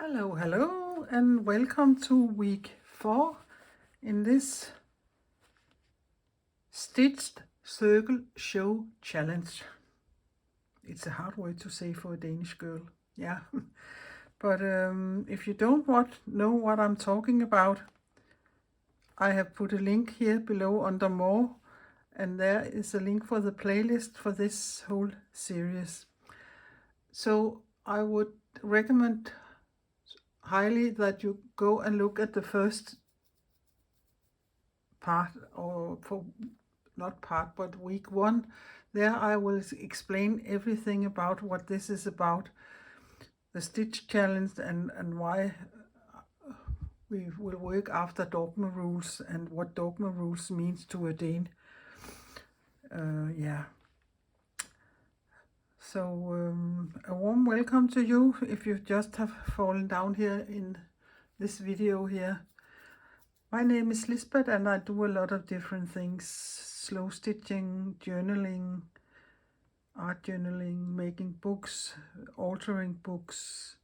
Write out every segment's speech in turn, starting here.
Hello, and welcome to week 4 in this Stitched Circle Show Challenge. It's a hard word to say for a Danish girl, yeah. But if you don't know what I'm talking about, I have put a link here below under more, and there is a link for the playlist for this whole series. So I would recommend highly that you go and look at the first part, or for not part but week 1. There I will explain everything about what this is about, the Stitch Challenge, and why we will work after Dogma Rules and what Dogma Rules means to a Dane. Yeah. So a warm welcome to you if you just have fallen down here in this video here. My name is Lisbeth and I do a lot of different things: slow stitching, journaling, art journaling, making books, altering books,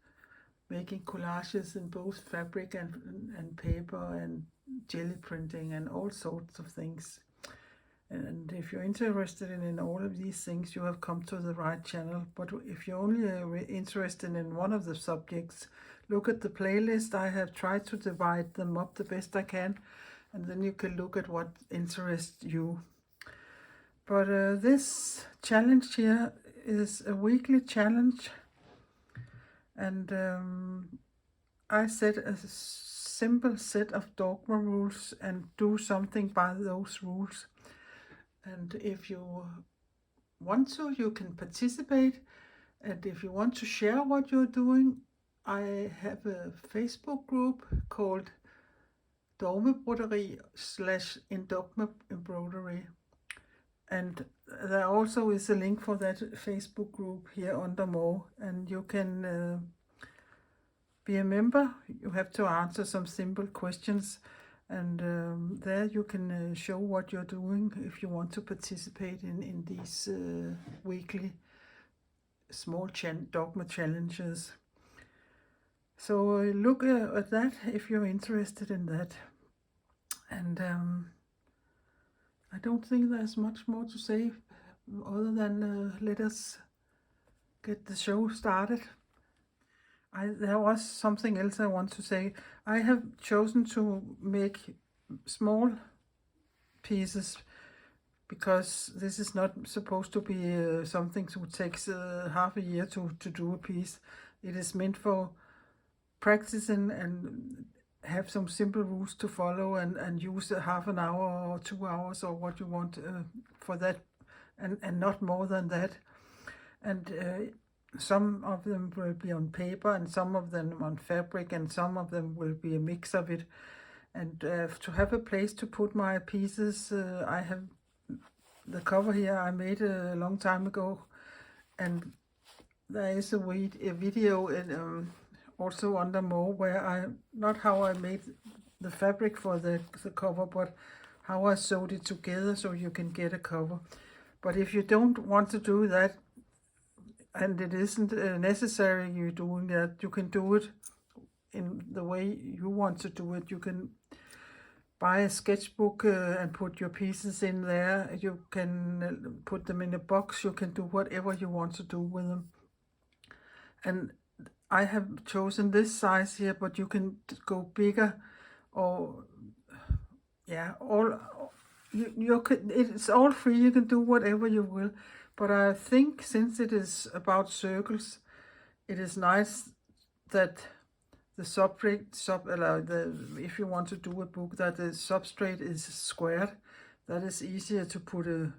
making collages in both fabric and paper, and jelly printing and all sorts of things. And if you're interested in all of these things, you have come to the right channel. But if you're only interested in one of the subjects, look at the playlist. I have tried to divide them up the best I can, and then you can look at what interests you. But this challenge here is a weekly challenge, and I set a simple set of Dogma rules and do something by those rules. And if you want to, you can participate, and if you want to share what you're doing, I have a Facebook group called Dogma Rules / Dogma Embroidery, and there also is a link for that Facebook group here under more, and you can be a member. You have to answer some simple questions, and there you can show what you're doing if you want to participate in these weekly small Dogma challenges. So look at that if you're interested in that. And I don't think there's much more to say other than let us get the show started. There was something else I want to say. I have chosen to make small pieces because this is not supposed to be something that takes half a year to do a piece. It is meant for practicing and have some simple rules to follow, and use a half an hour or 2 hours or what you want for that, and not more than that. And some of them will be on paper, and some of them on fabric, and some of them will be a mix of it. And to have a place to put my pieces, I have the cover here I made a long time ago, and there is a video in, also under more, where not how I made the fabric for the cover, but how I sewed it together so you can get a cover. But if you don't want to do that, and it isn't necessary you doing that, you can do it in the way you want to do it. You can buy a sketchbook and put your pieces in there. You can put them in a box. You can do whatever you want to do with them. And I have chosen this size here, but you can go bigger, or yeah, it's all free. You can do whatever you will. But I think since it is about circles, it is nice that the if you want to do a book, that the substrate is squared. That is easier to put a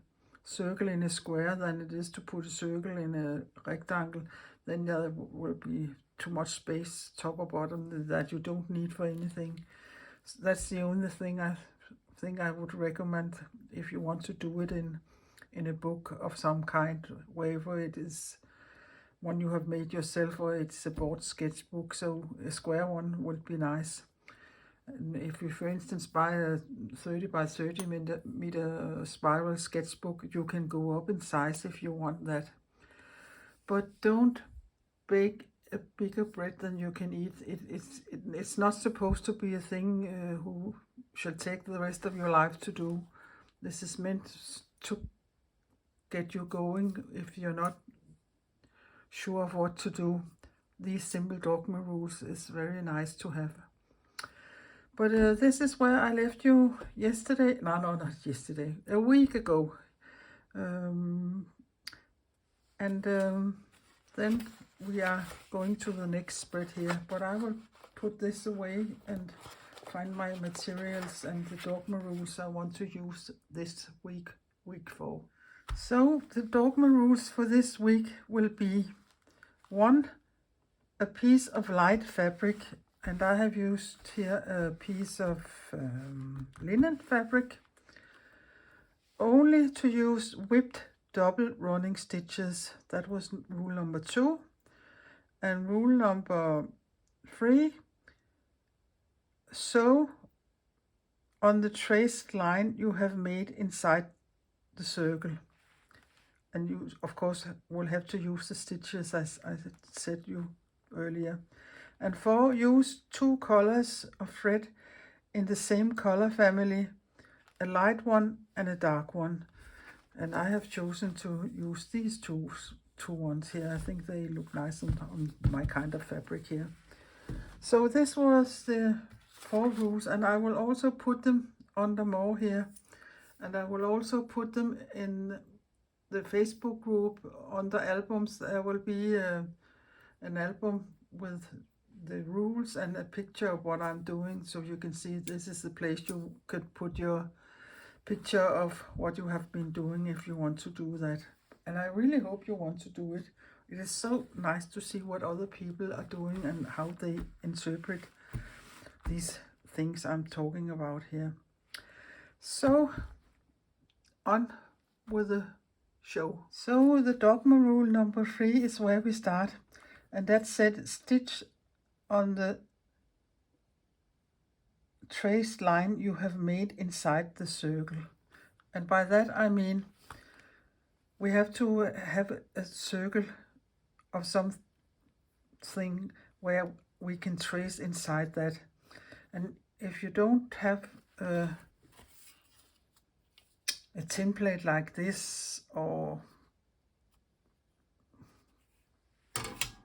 circle in a square than it is to put a circle in a rectangle. Then there will be too much space, top or bottom, that you don't need for anything. So that's the only thing I think I would recommend if you want to do it in a book of some kind, whether it is one you have made yourself or it's a board sketchbook. So a square one would be nice. And if you, for instance, buy a 30 by 30 meter spiral sketchbook, you can go up in size if you want that. But don't bake a bigger bread than you can eat. It's not supposed to be a thing who shall take the rest of your life to do. This is meant to get you going if you're not sure of what to do. These simple dogma rules is very nice to have. But this is where I left you yesterday. No, not yesterday. A week ago. Then we are going to the next spread here. But I will put this away and find my materials and the dogma rules I want to use this week 4. So the dogma rules for this week will be 1. A piece of light fabric, and I have used here a piece of linen fabric. Only to use whipped double running stitches. That was rule number 2. And rule number 3, sew on the traced line you have made inside the circle. And you, of course, will have to use the stitches as I said you earlier. And 4, use 2 colors of thread in the same color family, a light one and a dark one. And I have chosen to use these two ones here. I think they look nice on my kind of fabric here. So this was the 4 rules, and I will also put them under more here. And I will also put them in the Facebook group under albums. There will be an album with the rules and a picture of what I'm doing, so you can see this is the place you could put your picture of what you have been doing if you want to do that. And I really hope you want to do it. It is so nice to see what other people are doing and how they interpret these things I'm talking about here. So on with the show. So the dogma rule number 3 is where we start, and that said, stitch on the traced line you have made inside the circle. And by that I mean we have to have a circle of something where we can trace inside that. And if you don't have a template like this, or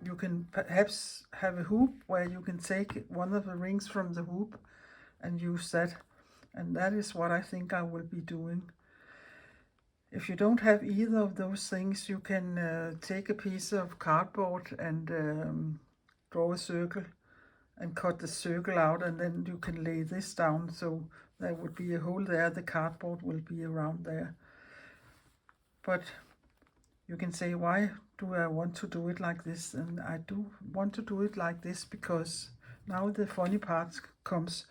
you can perhaps have a hoop where you can take one of the rings from the hoop and use that. And that is what I think I will be doing. If you don't have either of those things, you can take a piece of cardboard and draw a circle and cut the circle out, and then you can lay this down, so there would be a hole there, the cardboard will be around there. But you can say, why do I want to do it like this? And I do want to do it like this because now the funny part comes.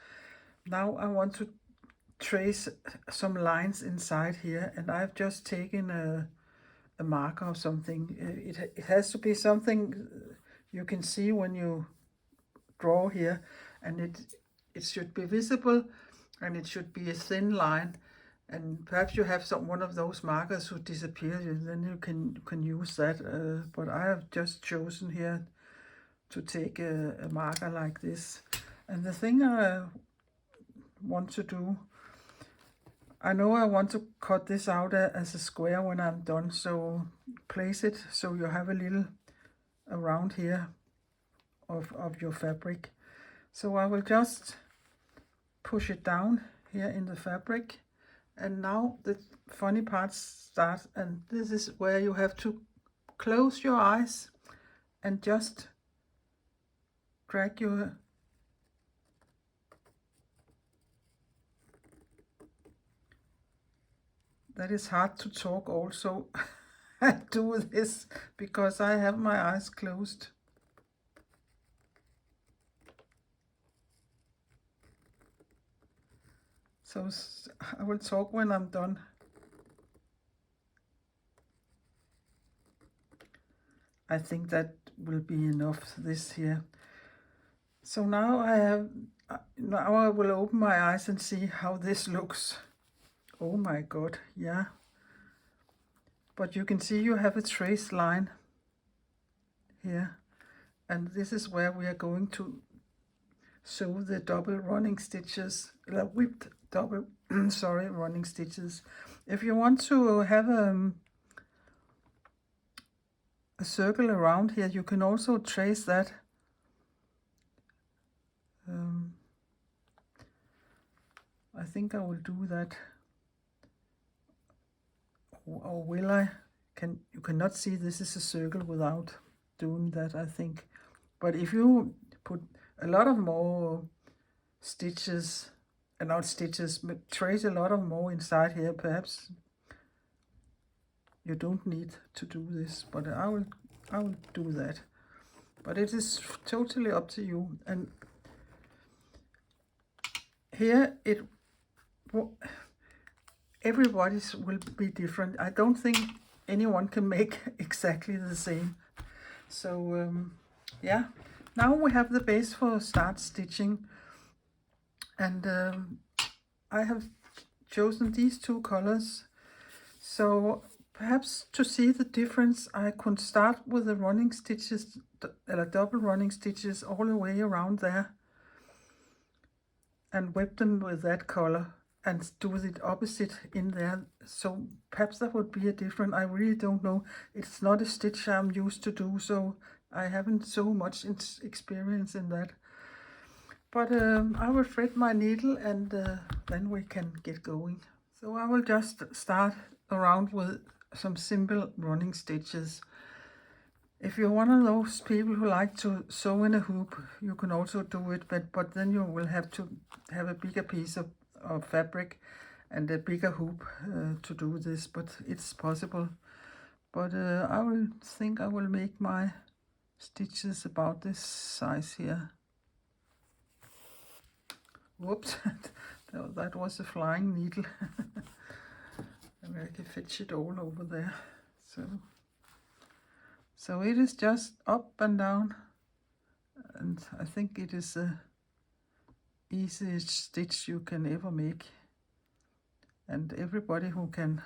Now I want to trace some lines inside here, and I've just taken a marker or something. It has to be something you can see when you draw here, and it should be visible, and it should be a thin line. And perhaps you have one of those markers who disappear, then you can use that. But I have just chosen here to take a marker like this. And the thing I want to do, I know I want to cut this out as a square when I'm done, so place it so you have a little around here of your fabric. So I will just push it down here in the fabric, and now the funny parts start, and this is where you have to close your eyes and just drag your that is hard to talk also. I do this because I have my eyes closed. So I will talk when I'm done. I think that will be enough, this here. So now I will open my eyes and see how this looks. Oh my God, yeah. But you can see you have a trace line here, and this is where we are going to sew the double running stitches, the whipped double sorry, running stitches. If you want to have a circle around here, you can also trace that. I think I will do that, or will I? You cannot see this is a circle without doing that, I think. But if you put a lot of more stitches, not stitches, but trace a lot of more inside here, perhaps you don't need to do this, but I will do that. But it is totally up to you. And here everybody's will be different. I don't think anyone can make exactly the same. So yeah, now we have the base for start stitching, and I have chosen these two colors. So perhaps to see the difference, I could start with the running stitches, double running stitches all the way around there, and whip them with that color and do the opposite in there. So perhaps that would be a different, I really don't know. It's not a stitch I'm used to do, so I haven't so much experience in that. But I will thread my needle, and then we can get going. So I will just start around with some simple running stitches. If you're one of those people who like to sew in a hoop, you can also do it, but then you will have to have a bigger piece of fabric and a bigger hoop to do this, but it's possible. But I will think I will make my stitches about this size here. Whoops, that was a flying needle. And I can fetch it all over there. So it is just up and down, and I think it is the easiest stitch you can ever make. And everybody who can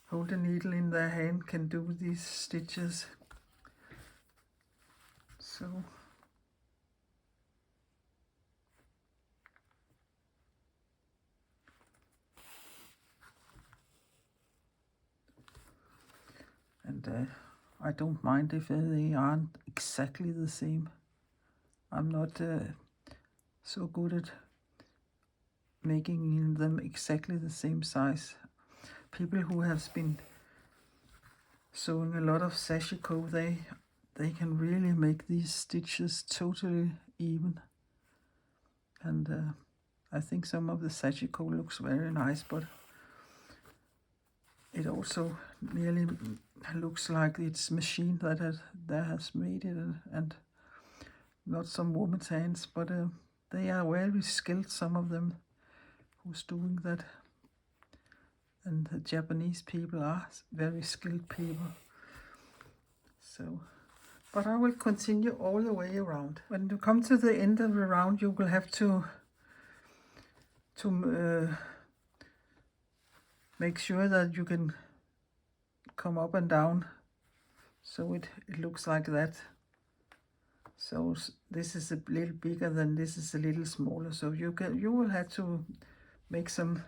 hold a needle in their hand can do these stitches. So and I don't mind if they aren't exactly the same. I'm not so good at making them exactly the same size. People who have been sewing a lot of sashiko, they can really make these stitches totally even. And I think some of the sashiko looks very nice, but it also nearly looks like it's machine that has made it, and not some woman's hands, but they are very skilled, some of them who's doing that. And the Japanese people are very skilled people. So, but I will continue all the way around. When you come to the end of the round, you will have to make sure that you can come up and down, so it looks like that. So this is a little bigger than this is a little smaller, so you will have to make some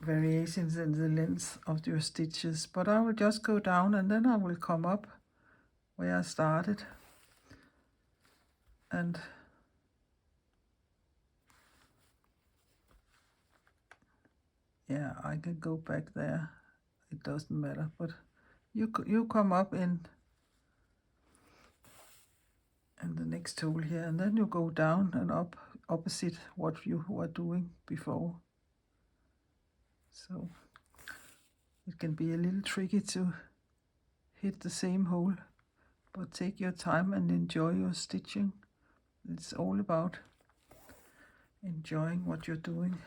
variations in the length of your stitches. But I will just go down, and then I will come up where I started, and yeah, I can go back there, it doesn't matter, but you come up in the next hole here, and then you go down and up opposite what you were doing before. So it can be a little tricky to hit the same hole, but take your time and enjoy your stitching. It's all about enjoying what you're doing.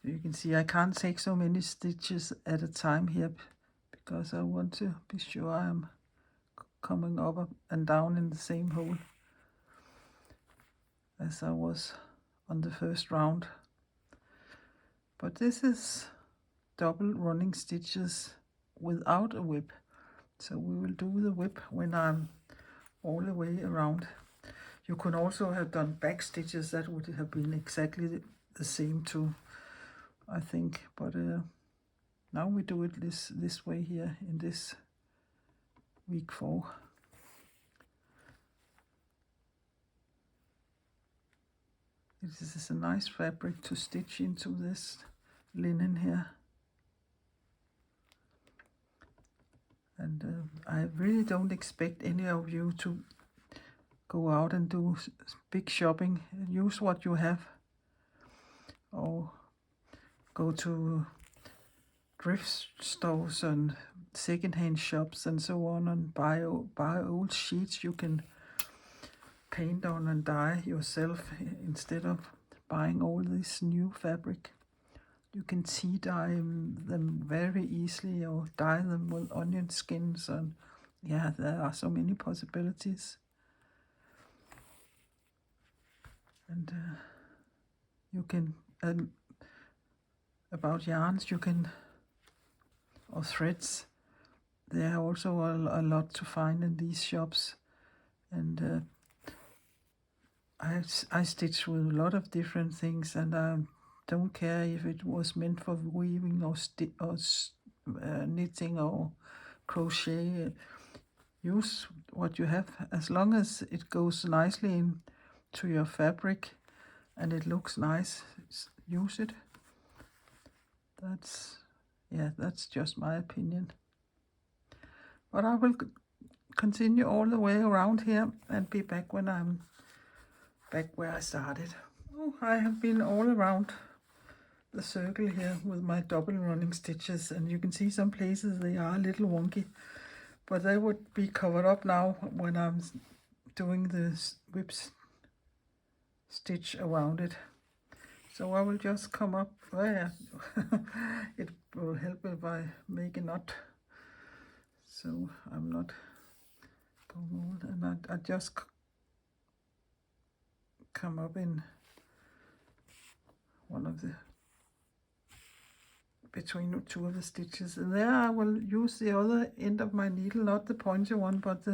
You can see I can't take so many stitches at a time here, because I want to be sure I'm coming up and down in the same hole as I was on the first round. But this is double running stitches without a whip. So we will do the whip when I'm all the way around. You could also have done back stitches. That would have been exactly the same too, I think. But now we do it this way here in this week 4. This is a nice fabric to stitch into this linen here. And I really don't expect any of you to go out and do big shopping. Use what you have, or go to thrift stores and secondhand shops and so on, and buy old sheets you can paint on and dye yourself instead of buying all this new fabric. You can tea dye them very easily, or dye them with onion skins, and yeah, there are so many possibilities. And you can about yarns, you can, or threads, there are also a lot to find in these shops. And I stitch with a lot of different things, and I don't care if it was meant for weaving or knitting or crochet. Use what you have, as long as it goes nicely into your fabric and it looks nice. Use it. That's just my opinion. But I will continue all the way around here and be back when I'm back where I started. Oh, I have been all around the circle here with my double running stitches, and you can see some places they are a little wonky, but they would be covered up now when I'm doing the whip stitch around it. So I will just come up there. It will help if I make a knot, so I'm not going on. And I just come up in one of the between 2 of the stitches, and there I will use the other end of my needle, not the pointy one, but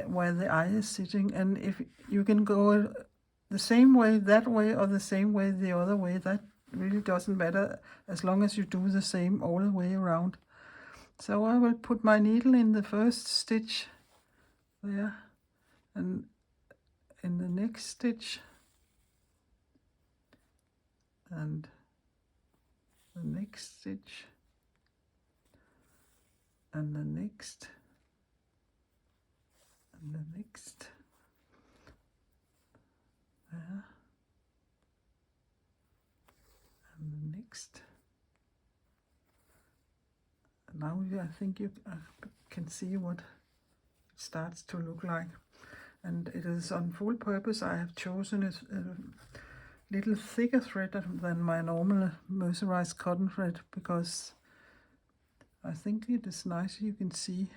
where the eye is sitting. And if you can go the same way that way or the same way the other way, that really doesn't matter, as long as you do the same all the way around. So I will put my needle in the first stitch there, and in the next stitch, and the next stitch, and the next, and the next, there, and the next. And now I think you can see what it starts to look like. And it is on full purpose. I have chosen a little thicker thread than my normal mercerized cotton thread, because I think it is nice. You can see,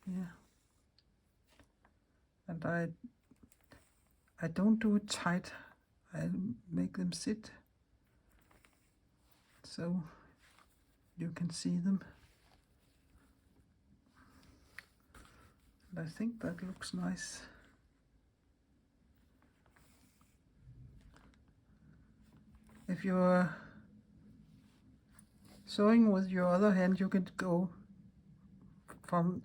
yeah. And I don't do it tight. I make them sit so you can see them. And I think that looks nice. If you're sewing with your other hand, you can go from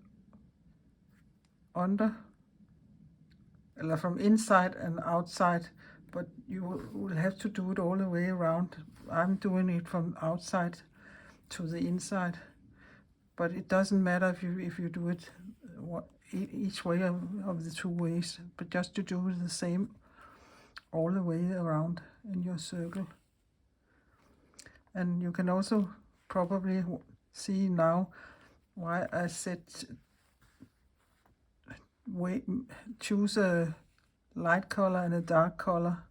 from inside and outside, but you will have to do it all the way around. I'm doing it from outside to the inside, but it doesn't matter if you do it each way of the 2 ways, but just to do the same all the way around in your circle. And you can also probably see now why I said choose a light color and a dark color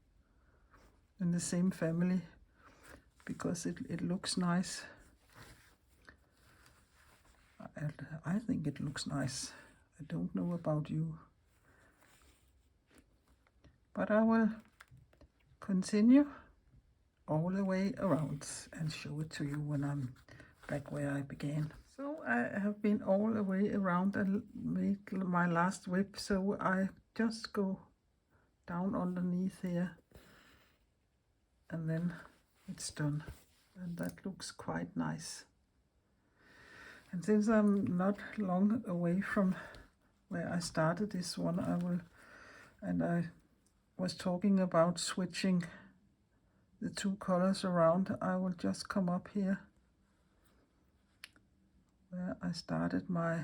in the same family, because it looks nice. I think it looks nice. I don't know about you. but I will continue all the way around and show it to you when I'm back where I began. So I have been all the way around and made my last whip, so I just go down underneath here and then it's done, and that looks quite nice. And since I'm not long away from where I started this one, I was talking about switching the two colors around, I will just come up here where I started my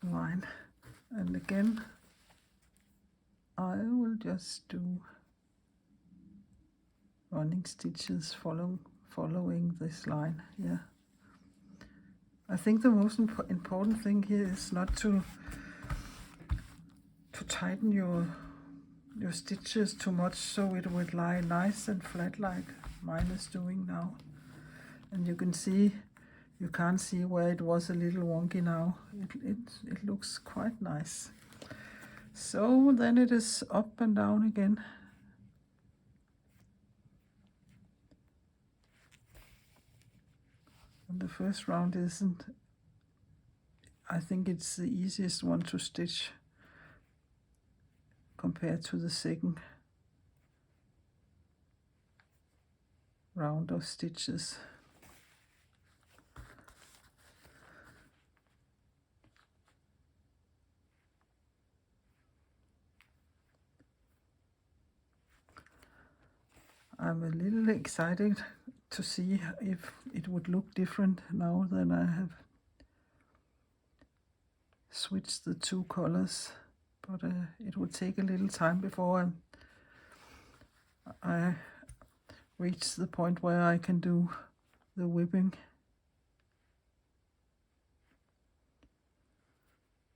line, and again I will just do running stitches following this line here. I think the most important thing here is not to tighten your stitches too much, so it would lie nice and flat like mine is doing now. And you can see, you can't see where it was a little wonky now. It looks quite nice. So then it is up and down again. And the first round isn't, I think it's the easiest one to stitch compared to the second round of stitches. I'm a little excited to see if it would look different now that I have switched the two colors, but it would take a little time before I reach the point where I can do the whipping.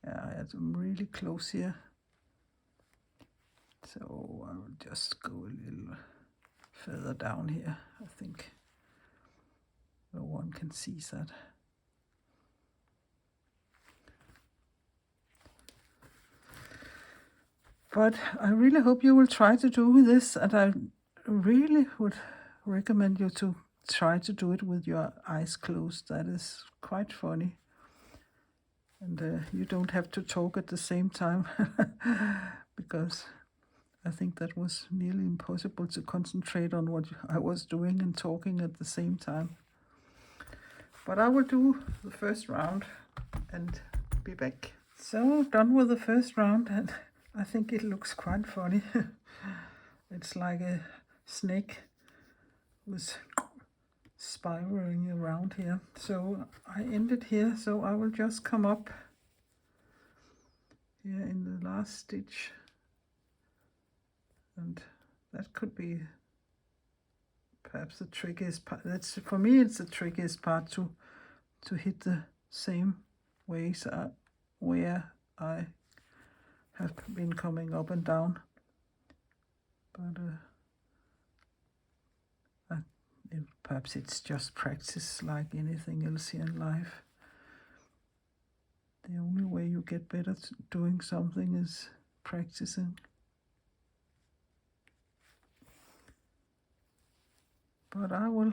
Yeah, I'm really close here, so I will just go a little further down here. I think no one can see that. But I really hope you will try to do this, and I really would recommend you to try to do it with your eyes closed. That is quite funny. And you don't have to talk at the same time because I think that was nearly impossible to concentrate on what I was doing and talking at the same time. But I will do the first round and be back. So done with the first round, and I think it looks quite funny. It's like a snake was spiraling around here. So I ended here, so I will just come up here in the last stitch, and that could be perhaps the trickiest part. That's, for me, it's the trickiest part to hit the same ways where I have been coming up and down. But perhaps it's just practice like anything else here in life. The only way you get better at doing something is practicing. But I will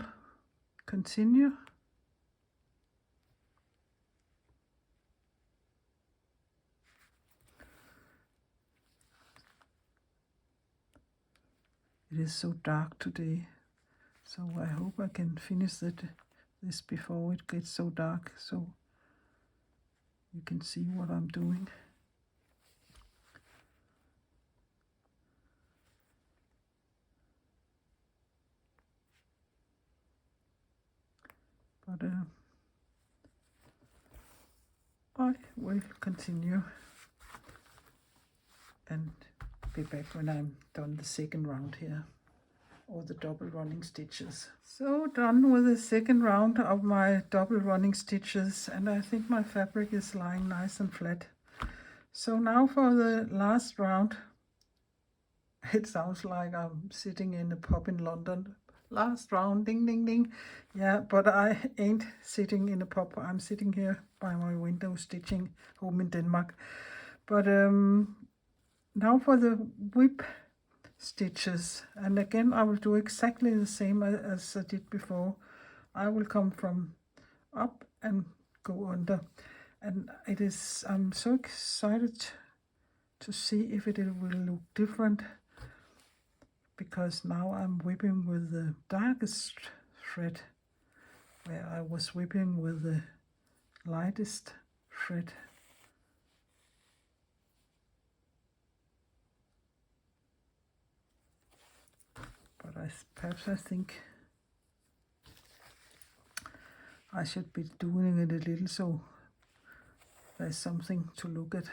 continue. It is so dark today, so I hope I can finish this before it gets so dark, so you can see what I'm doing. But I will continue and be back when I'm done the second round here, or the double running stitches. So done with the second round of my double running stitches, and I think my fabric is lying nice and flat. So now for the last round. It sounds like I'm sitting in a pub in London. Last round, ding, ding, ding. Yeah, but I ain't sitting in a pub. I'm sitting here by my window stitching home in Denmark. But Now for the whip stitches, and again I will do exactly the same as I did before. I will come from up and go under, and I'm so excited to see if it will look different, because now I'm whipping with the darkest thread, where I was whipping with the lightest thread. But perhaps I think I should be doing it a little so there's something to look at.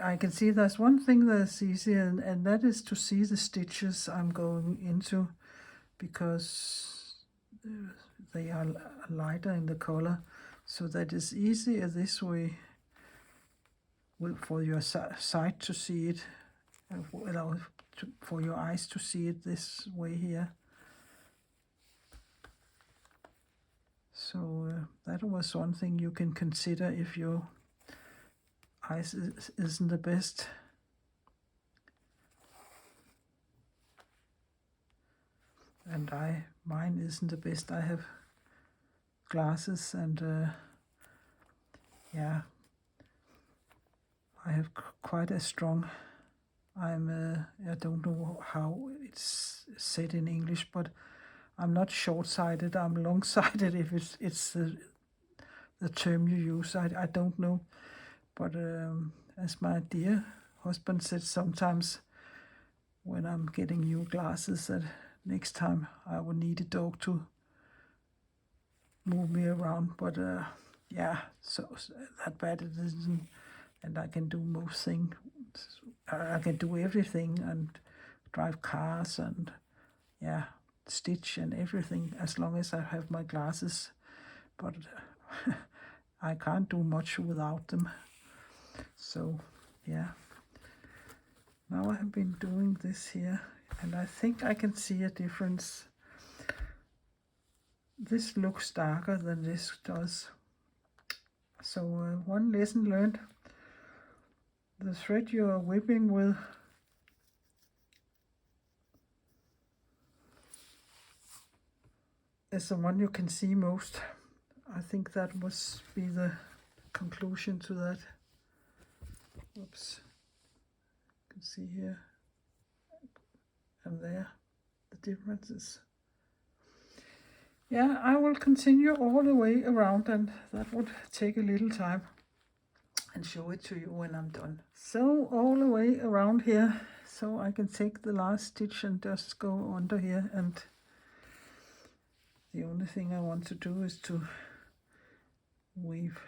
I can see there's one thing that's easy, and that is to see the stitches I'm going into, because they are lighter in the color, so that is easier this way for your sight to see it, for your eyes to see it this way here. So that was one thing you can consider if your eyes isn't the best. And mine isn't the best. I have glasses, and yeah, I have quite a strong. I don't know how it's said in English, but I'm not short-sighted. I'm long-sighted, if it's the term you use. I don't know, but as my dear husband said, sometimes when I'm getting new glasses, that next time I will need a dog to move me around. But yeah, so that bad it isn't, and I can do most things. I can do everything, and drive cars, and yeah, stitch and everything, as long as I have my glasses. But I can't do much without them. So yeah, now I have been doing this here, and I think I can see a difference. This looks darker than this does. So one lesson learned: the thread you are whipping with is the one you can see most. I think that must be the conclusion to that. Oops. You can see here and there the differences. Yeah, I will continue all the way around, and that would take a little time, and show it to you when I'm done. So all the way around here, so I can take the last stitch and just go under here, and the only thing I want to do is to weave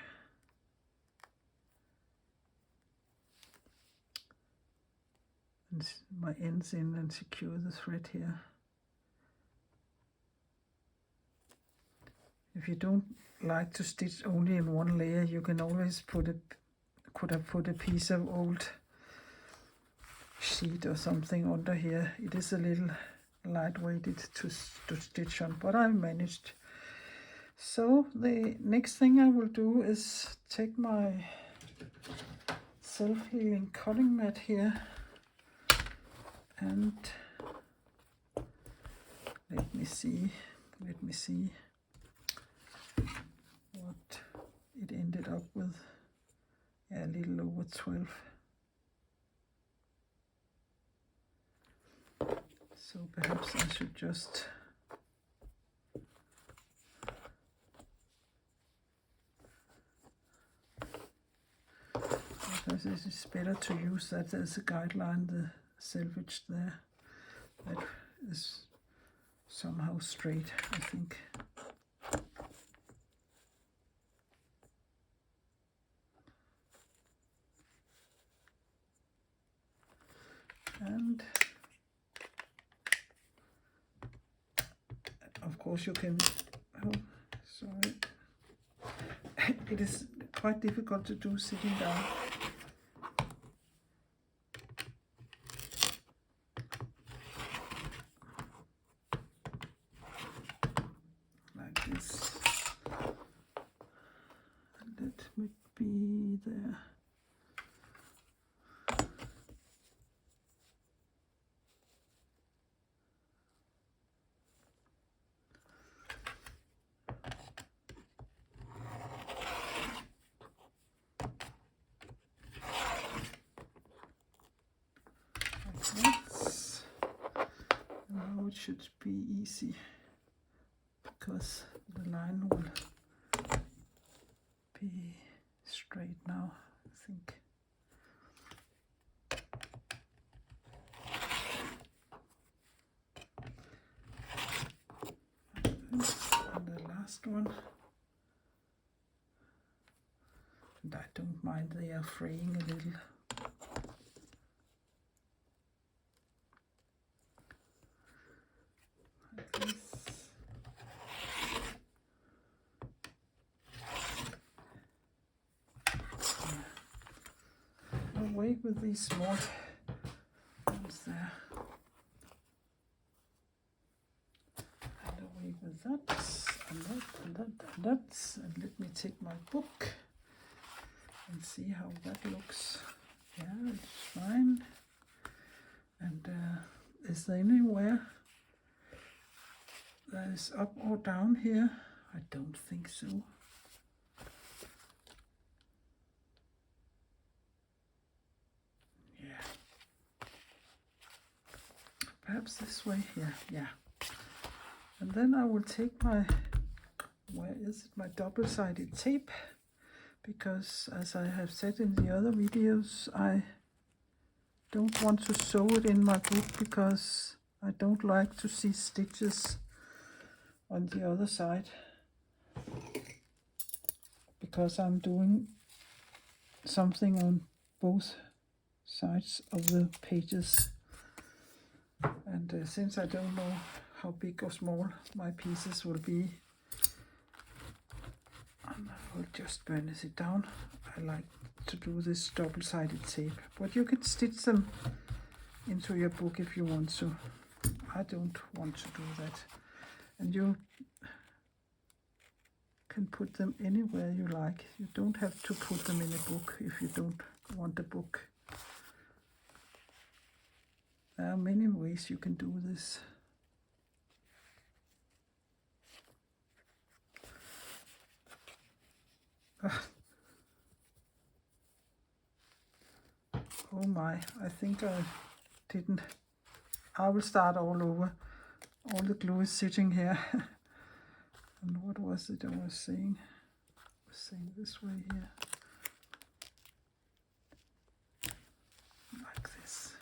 my ends in and secure the thread here. If you don't like to stitch only in one layer, you can always could have put a piece of old sheet or something under here. It is a little lightweighted to stitch on, but I managed. So the next thing I will do is take my self-healing cutting mat here, and let me see what it ended up with. Yeah, a little over 12. So perhaps I should just because it is better to use that as a guideline, the selvage there. That is somehow straight, I think. And of course you can, oh, sorry. It is quite difficult to do sitting down. Like this. Let me be there. should be easy because the line will be straight now, I think. And the last one. And I don't mind they are fraying a little. Like this. Away with these small ones there. And away with that, and that, and that, and that. And let me take my book and see how that looks. Yeah, it's fine. And is there anywhere that is up or down here? I don't think so. Yeah. Perhaps this way here. Yeah. And then I will take my, where is it, my double-sided tape, because as I have said in the other videos, I don't want to sew it in my book because I don't like to see stitches on the other side, because I'm doing something on both sides of the pages. And since I don't know how big or small my pieces will be, and I will just burnish it down. I like to do this double-sided tape, but you can stitch them into your book if you want to. I don't want to do that. And you can put them anywhere you like. You don't have to put them in a book if you don't want a book. There are many ways you can do this. Oh my, I think I didn't. I will start all over. All the glue is sitting here. And what was it I was saying? I was saying this way here. Like this.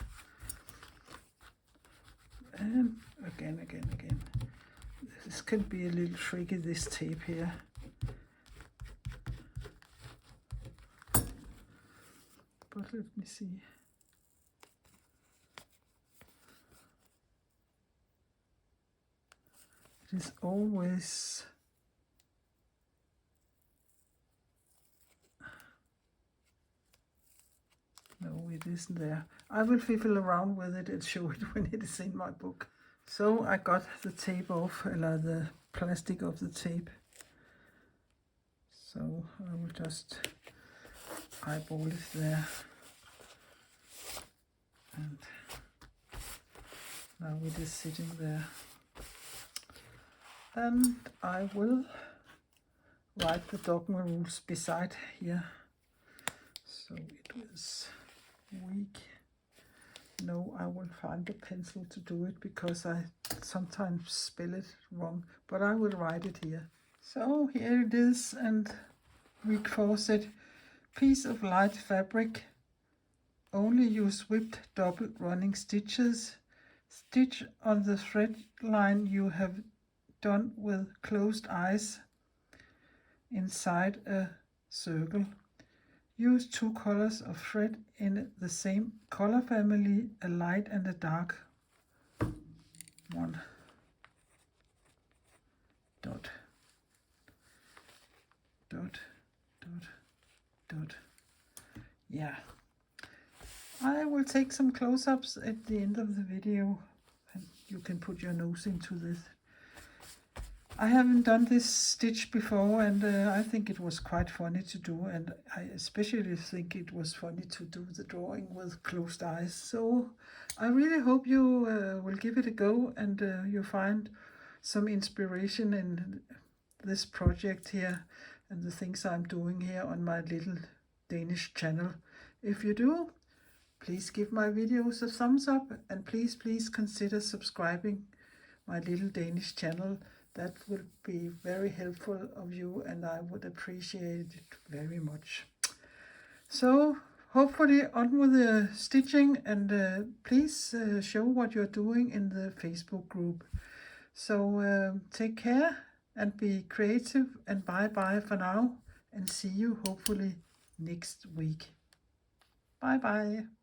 And again. This can be a little tricky, this tape here. But let me see. It is always no, it isn't there. I will fiddle around with it and show it when it is in my book. So I got the tape off, the plastic of the tape. So I will just eyeball it there. And now it is sitting there. And I will write the Dogma Rules beside here. So it was weak. No, I will find a pencil to do it because I sometimes spell it wrong, but I will write it here. So here it is, and week 4 said, piece of light fabric, only use whipped double running stitches. Stitch on the thread line you have done with closed eyes inside a circle. Use 2 colors of thread in the same color family, a light and a dark one. Dot, dot, dot, dot. Yeah. I will take some close-ups at the end of the video, and you can put your nose into this. I haven't done this stitch before, and I think it was quite funny to do, and I especially think it was funny to do the drawing with closed eyes. So I really hope you will give it a go, and you find some inspiration in this project here and the things I'm doing here on my little Danish channel. If you do, please give my videos a thumbs up, and please consider subscribing my little Danish channel. That will be very helpful of you, and I would appreciate it very much. So hopefully on with the stitching, and please show what you're doing in the Facebook group. So take care and be creative, and bye for now, and see you hopefully next week. Bye.